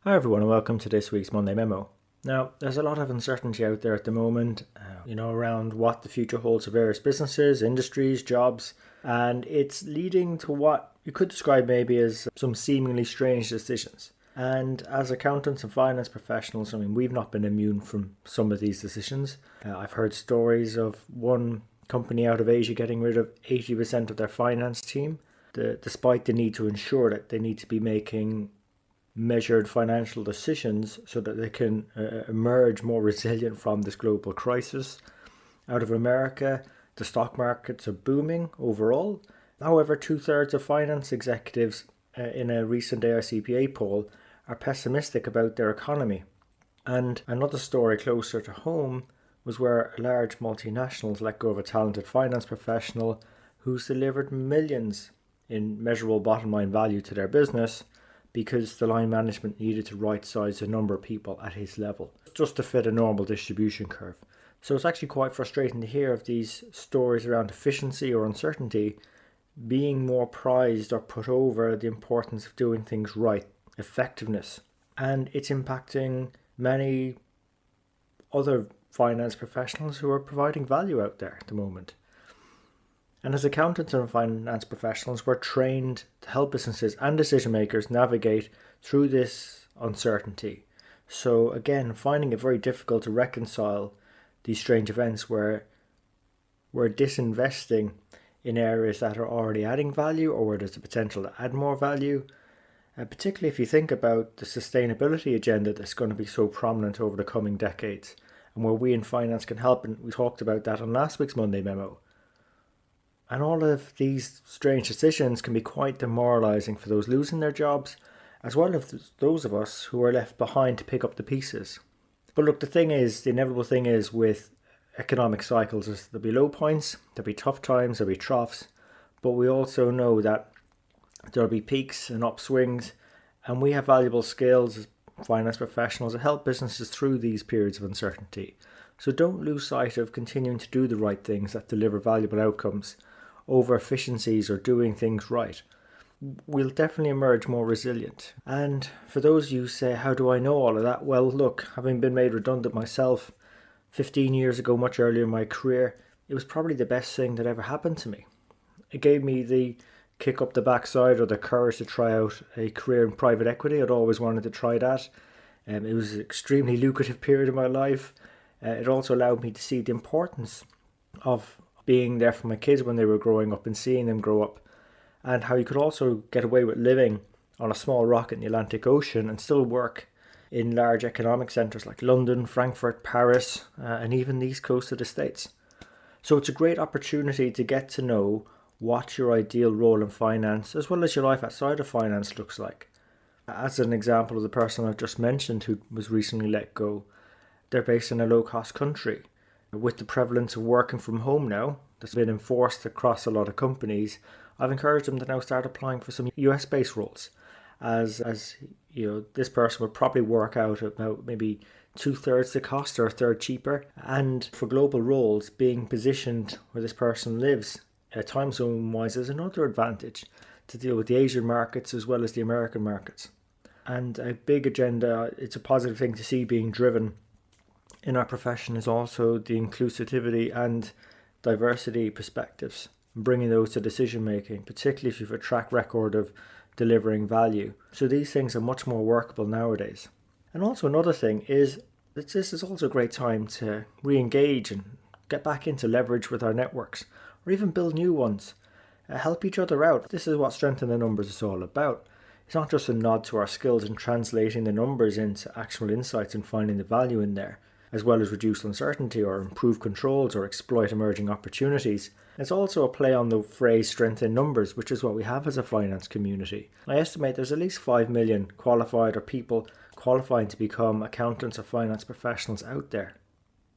Hi everyone and welcome to this week's Monday Memo. Now, there's a lot of uncertainty out there at the moment, around what the future holds for various businesses, industries, jobs, and it's leading to what you could describe maybe as some seemingly strange decisions. And as accountants and finance professionals, we've not been immune from some of these decisions. I've heard stories of one company out of Asia getting rid of 80% of their finance team, despite the need to ensure that they need to be making measured financial decisions so that they can emerge more resilient from this global crisis. Out of America, the stock markets are booming overall. However, 2/3 of finance executives in a recent AICPA poll are pessimistic about their economy. And another story closer to home was where large multinationals let go of a talented finance professional who's delivered millions in measurable bottom line value to their business because the line management needed to right size the number of people at his level just to fit a normal distribution curve. So it's actually quite frustrating to hear of these stories around efficiency or uncertainty being more prized or put over the importance of doing things right, effectiveness. And it's impacting many other finance professionals who are providing value out there at the moment. And as accountants and finance professionals, we're trained to help businesses and decision makers navigate through this uncertainty. So again, finding it very difficult to reconcile these strange events where we're disinvesting in areas that are already adding value or where there's the potential to add more value. Particularly if you think about the sustainability agenda that's going to be so prominent over the coming decades and where we in finance can help. And we talked about that on last week's Monday Memo. And all of these strange decisions can be quite demoralising for those losing their jobs, as well as those of us who are left behind to pick up the pieces. But look, the inevitable thing is with economic cycles is there'll be low points, there'll be tough times, there'll be troughs, but we also know that there'll be peaks and upswings, and we have valuable skills as finance professionals to help businesses through these periods of uncertainty. So don't lose sight of continuing to do the right things that deliver valuable outcomes over efficiencies or doing things right. We'll definitely emerge more resilient. And for those of you who say, how do I know all of that? Well, look, having been made redundant myself 15 years ago, much earlier in my career, it was probably the best thing that ever happened to me. It gave me the kick up the backside or the courage to try out a career in private equity. I'd always wanted to try that. It was an extremely lucrative period of my life. It also allowed me to see the importance of being there for my kids when they were growing up and seeing them grow up, and how you could also get away with living on a small rock in the Atlantic Ocean and still work in large economic centres like London, Frankfurt, Paris, and even the east coast of the States. So it's a great opportunity to get to know what your ideal role in finance, as well as your life outside of finance, looks like. As an example of the person I've just mentioned who was recently let go, they're based in a low-cost country. With the prevalence of working from home now, that's been enforced across a lot of companies, I've encouraged them to now start applying for some US-based roles. As this person would probably work out about maybe 2/3 the cost or a third cheaper. And for global roles, being positioned where this person lives, time zone-wise, is another advantage to deal with the Asian markets as well as the American markets. And a big agenda, it's a positive thing to see being driven in our profession is also the inclusivity and diversity perspectives, bringing those to decision making, particularly if you have a track record of delivering value. So these things are much more workable nowadays. And also another thing is that this is also a great time to re-engage and get back into leverage with our networks, or even build new ones. Help each other out. This is what Strength in the Numbers is all about. It's not just a nod to our skills in translating the numbers into actual insights and finding the value in there, as well as reduce uncertainty or improve controls or exploit emerging opportunities. It's also a play on the phrase strength in numbers, which is what we have as a finance community. I estimate there's at least 5 million qualified or people qualifying to become accountants or finance professionals out there.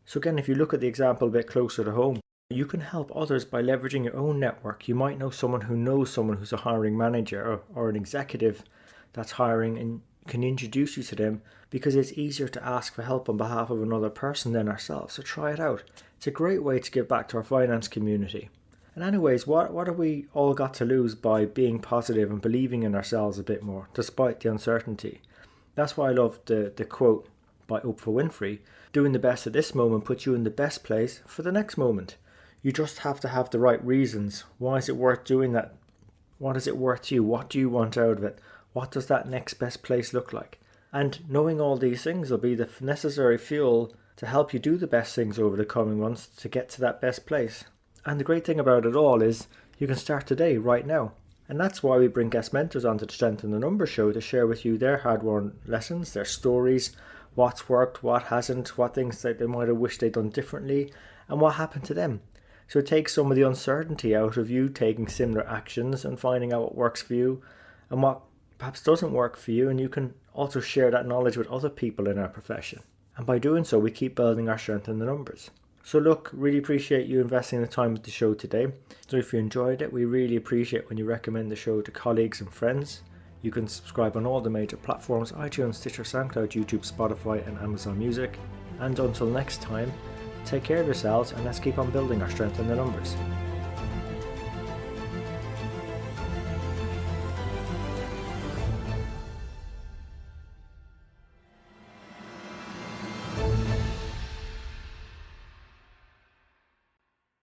So again, if you look at the example a bit closer to home, you can help others by leveraging your own network. You might know someone who's a hiring manager or an executive that's hiring, and can introduce you to them because it's easier to ask for help on behalf of another person than ourselves. So try it out. It's a great way to give back to our finance community. And anyways, what have we all got to lose by being positive and believing in ourselves a bit more, despite the uncertainty? That's why I love the quote by Oprah Winfrey: doing the best at this moment puts you in the best place for the next moment. You just have to have the right reasons. Why is it worth doing that? What is it worth to you? What do you want out of it? What does that next best place look like? And knowing all these things will be the necessary fuel to help you do the best things over the coming months to get to that best place. And the great thing about it all is you can start today, right now. And that's why we bring guest mentors onto the Strength in the Numbers show to share with you their hard-won lessons, their stories, what's worked, what hasn't, what things that they might have wished they'd done differently, and what happened to them. So it takes some of the uncertainty out of you taking similar actions and finding out what works for you and what perhaps doesn't work for you, and you can also share that knowledge with other people in our profession. And by doing so, we keep building our strength in the numbers. So look, really appreciate you investing the time with the show today. So if you enjoyed it, we really appreciate when you recommend the show to colleagues and friends. You can subscribe on all the major platforms: iTunes, Stitcher, SoundCloud, YouTube, Spotify and Amazon Music. And until next time, take care of yourselves and let's keep on building our strength in the numbers.